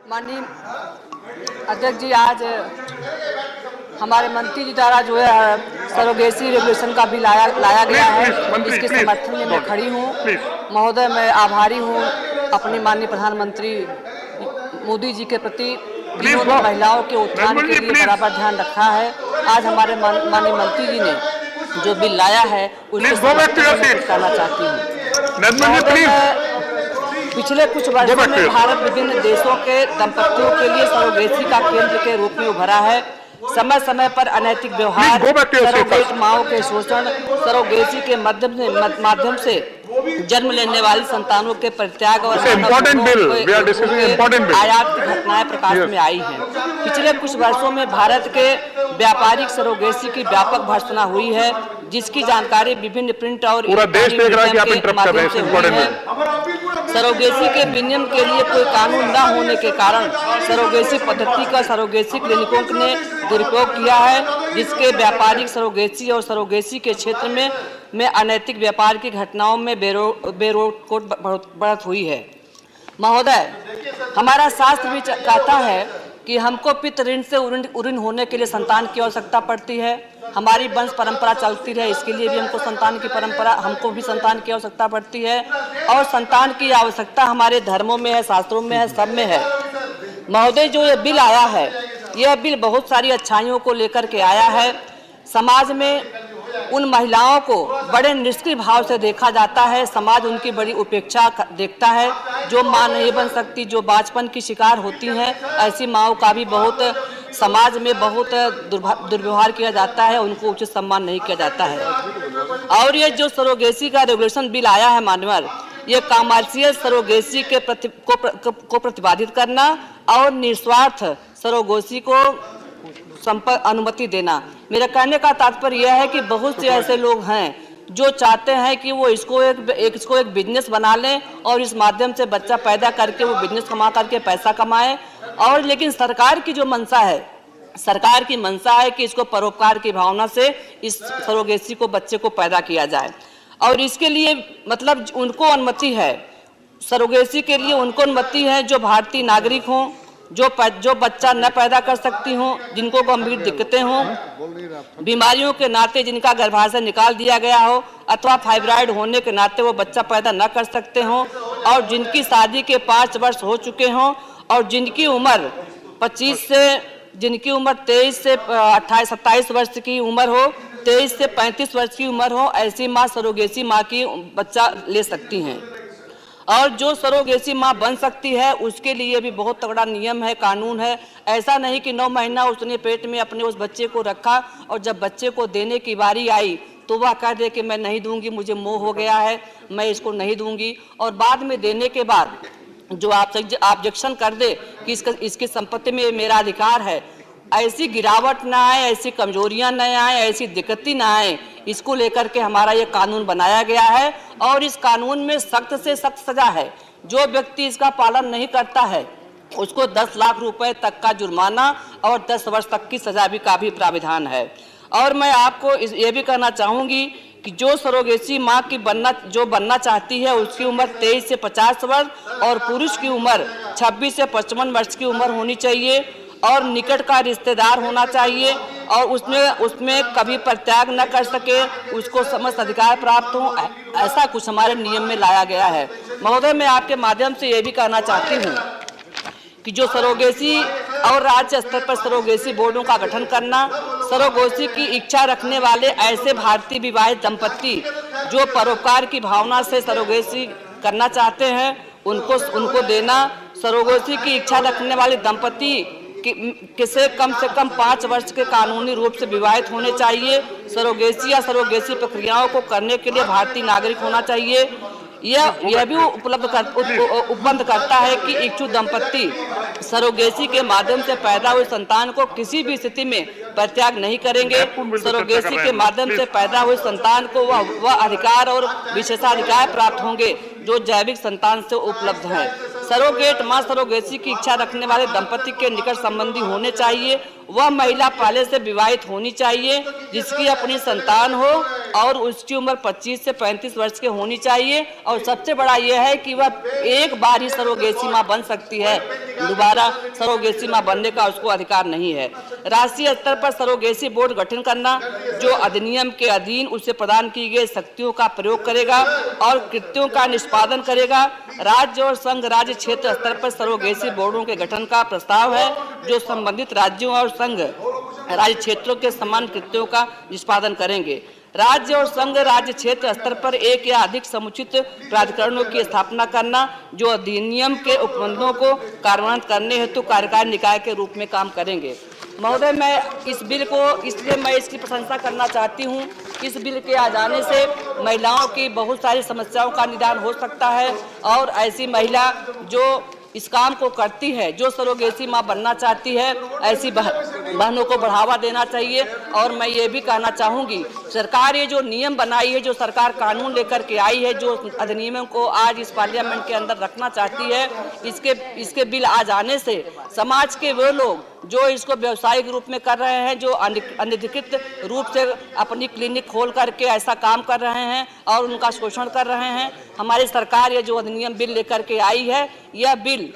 माननीय अध्यक्ष जी, आज हमारे मंत्री जी द्वारा जो है सरोगेसी रेगुलेशन का बिल लाया गया है। इसके समर्थन में मैं खड़ी हूँ। महोदय, मैं आभारी हूँ अपने माननीय प्रधानमंत्री मोदी जी के प्रति, जिन्होंने महिलाओं के उत्थान के लिए बराबर ध्यान रखा है। आज हमारे माननीय मंत्री जी ने जो बिल लाया है उसके समर्थन में करना चाहती हूँ। पिछले कुछ वर्षों में भारत विभिन्न देशों के दंपतियों के लिए सरोगेसी का केंद्र के रूप में उभरा है। समय समय पर अनैतिक व्यवहार, सरोगेट माओं के शोषण, सरोगेसी के माध्यम से जन्म लेने वाली संतानों के परित्याग और आयात की घटनाएं प्रकाश में आई हैं। पिछले कुछ वर्षों में भारत के व्यापारिक सरोगेसी की व्यापक भर्त्सना हुई है, जिसकी जानकारी विभिन्न प्रिंट और माध्यम से हुई है। सरोगेसी के विनियम के लिए कोई कानून न होने के कारण सरोगेसी पद्धति का सरोगेसी क्लिनिकों ने दुरुपयोग किया है, जिसके व्यापारिक सरोगेसी और सरोगेसी के क्षेत्र में अनैतिक व्यापार की घटनाओं में बेरोक बढ़त हुई है। महोदय, हमारा शास्त्र भी कहता है कि हमको पितृ ऋण से उऋण होने के लिए संतान की आवश्यकता पड़ती है। हमारी वंश परंपरा चलती रहे, इसके लिए भी हमको संतान की आवश्यकता पड़ती है। और संतान की आवश्यकता हमारे धर्मों में है, शास्त्रों में है, सब में है। महोदय, जो ये बिल आया है, यह बिल बहुत सारी अच्छाइयों को लेकर के आया है। समाज में उन महिलाओं को बड़े निष्क्रिय भाव से देखा जाता है। समाज उनकी बड़ी उपेक्षा देखता है। जो मां नहीं बन सकती, जो बाचपन की शिकार होती हैं, ऐसी माओं का भी समाज में बहुत दुर्व्यवहार किया जाता है, उनको उचित सम्मान नहीं किया जाता है। और ये जो सरोगेसी का रेगुलेशन बिल आया है माननीय, ये कमर्शियल सरोगेसी को प्रतिबंधित करना और निस्वार्थ सरोगेसी को अनुमति देना। मेरा कहने का तात्पर्य यह है कि बहुत से ऐसे लोग हैं जो चाहते हैं कि वो इसको एक बिजनेस बना लें और इस माध्यम से बच्चा पैदा करके वो बिजनेस कमा करके पैसा कमाए। और लेकिन सरकार की जो मंशा है, सरकार की मंशा है कि इसको परोपकार की भावना से इस सरोगेसी को बच्चे को पैदा किया जाए। और इसके लिए मतलब उनको अनुमति है, सरोगेसी के लिए उनको अनुमति है जो भारतीय नागरिक हों, जो बच्चा न पैदा कर सकती हों, जिनको गंभीर दिक्कतें हों, बीमारियों के नाते जिनका गर्भाशय निकाल दिया गया हो, अथवा फाइब्राइड होने के नाते वो बच्चा पैदा न कर सकते हों, और जिनकी शादी के 5 वर्ष हो चुके हों, और जिनकी उम्र 23 से 27 वर्ष की उम्र हो, 23 से 35 वर्ष की उम्र हो, ऐसी माँ सरोगेसी माँ की बच्चा ले सकती हैं। और जो सरोगेसी माँ बन सकती है उसके लिए भी बहुत तगड़ा नियम है, कानून है। ऐसा नहीं कि 9 महीना उसने पेट में अपने उस बच्चे को रखा और जब बच्चे को देने की बारी आई तो वह कह दे कि मैं नहीं दूंगी, मुझे मोह हो गया है, मैं इसको नहीं दूंगी। और बाद में देने के बाद जो ऑब्जेक्शन कर दे कि इसकी संपत्ति में मेरा अधिकार है, ऐसी गिरावट ना आए, ऐसी कमजोरियां न आए, ऐसी दिक्कतें ना आए, इसको लेकर के हमारा ये कानून बनाया गया है। और इस कानून में सख्त से सख्त सजा है। जो व्यक्ति इसका पालन नहीं करता है उसको 10 लाख रुपए तक का जुर्माना और 10 वर्ष तक की सजा का भी प्राविधान है। और मैं आपको ये भी कहना चाहूँगी कि जो सरोगेसी माँ की बनना चाहती है उसकी उम्र 23 से 50 वर्ष और पुरुष की उम्र 26 से 55 वर्ष की उम्र होनी चाहिए और निकट का रिश्तेदार होना चाहिए और उसमें कभी परित्याग न कर सके, उसको समस्त अधिकार प्राप्त हो, ऐसा कुछ हमारे नियम में लाया गया है। महोदय, मैं आपके माध्यम से ये भी कहना चाहती हूँ कि जो सरोगेसी और राज्य स्तर पर सरोगेसी बोर्डों का गठन करना, सरोगेसी की इच्छा रखने वाले ऐसे भारतीय विवाहित दंपत्ति जो परोपकार की भावना से सरोगेसी करना चाहते हैं उनको देना। सरोगेसी की इच्छा रखने वाले दंपत्ति किसे कम से कम 5 वर्ष के कानूनी रूप से विवाहित होने चाहिए। सरोगेसी या सरोगेसी प्रक्रियाओं को करने के लिए भारतीय नागरिक होना चाहिए। यह भी उपबंध करता है कि इच्छुक दंपत्ति सरोगेसी के माध्यम से पैदा हुए संतान को किसी भी स्थिति में परित्याग नहीं करेंगे। सरोगेसी के माध्यम से पैदा हुए संतान को वह अधिकार और विशेषाधिकार प्राप्त होंगे जो जैविक संतान से उपलब्ध हैं। सरोगेट मां सरोगेसी की इच्छा रखने वाले दंपति के निकट संबंधी होने चाहिए वह महिला पहले से विवाहित होनी चाहिए, जिसकी अपनी संतान हो और उसकी उम्र 25 से 35 वर्ष की होनी चाहिए। और सबसे बड़ा यह है कि वह एक बार ही सरोगेसी मां बन सकती है, दोबारा सरोगेसी मां बनने का उसको अधिकार नहीं है। राष्ट्रीय स्तर पर सरोगेसी बोर्ड गठन करना, जो अधिनियम के अधीन उसे प्रदान की गई शक्तियों का प्रयोग करेगा और कृत्यों का निष्पादन करेगा। राज्य और संघ राज्य क्षेत्र स्तर पर सरोगेसी बोर्डों के गठन का प्रस्ताव है, जो संबंधित राज्यों और संघ राज्य क्षेत्रों के समान कृत्यों का निष्पादन करेंगे। राज्य और संघ राज्य क्षेत्र स्तर पर एक या अधिक समुचित प्राधिकरणों की स्थापना करना, जो अधिनियम के उपबंधों को कार्यान्वित करने हेतु कार्यकारी निकाय के रूप में काम करेंगे। महोदय, मैं इस बिल को इसलिए मैं इसकी प्रशंसा करना चाहती हूँ। इस बिल के आ जाने से महिलाओं की बहुत सारी समस्याओं का निदान हो सकता है और ऐसी महिला जो इस काम को करती है, जो सरोगेसी मां बनना चाहती है, ऐसी बहनों को बढ़ावा देना चाहिए। और मैं ये भी कहना चाहूँगी, सरकार ये जो नियम बनाई है, जो सरकार कानून लेकर के आई है, जो अधिनियमों को आज इस पार्लियामेंट के अंदर रखना चाहती है, इसके बिल आ जाने से समाज के वो लोग जो इसको व्यावसायिक रूप में कर रहे हैं, जो अनधिकृत रूप से अपनी क्लिनिक खोल करके ऐसा काम कर रहे हैं और उनका शोषण कर रहे हैं, हमारी सरकार ये जो अधिनियम बिल लेकर के आई है, यह बिल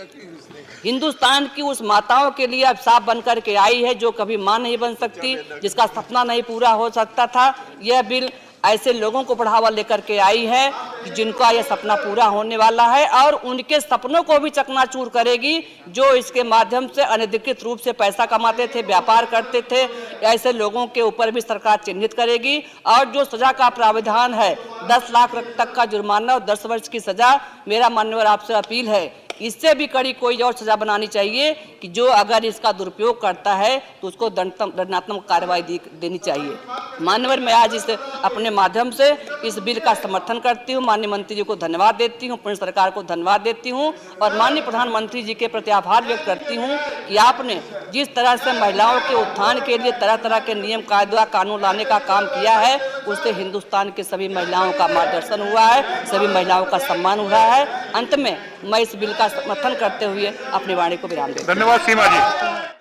हिंदुस्तान की उस माताओं के लिए अब साफ बनकर के आई है जो कभी मां नहीं बन सकती, जिसका सपना नहीं पूरा हो सकता था। यह बिल ऐसे लोगों को बढ़ावा लेकर के आई है जिनका यह सपना पूरा होने वाला है और उनके सपनों को भी चकनाचूर करेगी, जो इसके माध्यम से अनधिकृत रूप से पैसा कमाते थे, व्यापार करते थे। ऐसे लोगों के ऊपर भी सरकार चिन्हित करेगी और जो सजा का प्रावधान है 10 लाख तक का जुर्माना और 10 वर्ष की सजा, मेरा माननीय आपसे अपील है इससे भी कड़ी कोई और सजा बनानी चाहिए कि जो अगर इसका दुरुपयोग करता है तो उसको दंडात्मक कार्रवाई देनी चाहिए। माननीय, मैं आज इस अपने माध्यम से इस बिल का समर्थन करती हूँ। माननीय मंत्री जी को धन्यवाद देती हूँ, पूर्ण सरकार को धन्यवाद देती हूँ और माननीय प्रधानमंत्री जी के प्रति आभार व्यक्त करती हूँ कि आपने जिस तरह से महिलाओं के उत्थान के लिए तरह तरह के नियम कायदा कानून लाने का काम किया है, उससे हिंदुस्तान के सभी महिलाओं का मार्गदर्शन हुआ है, सभी महिलाओं का सम्मान हुआ है। अंत में मैं इस बिल का समर्थन करते हुए अपनी वाणी को विराम देता हूं। धन्यवाद सीमा जी।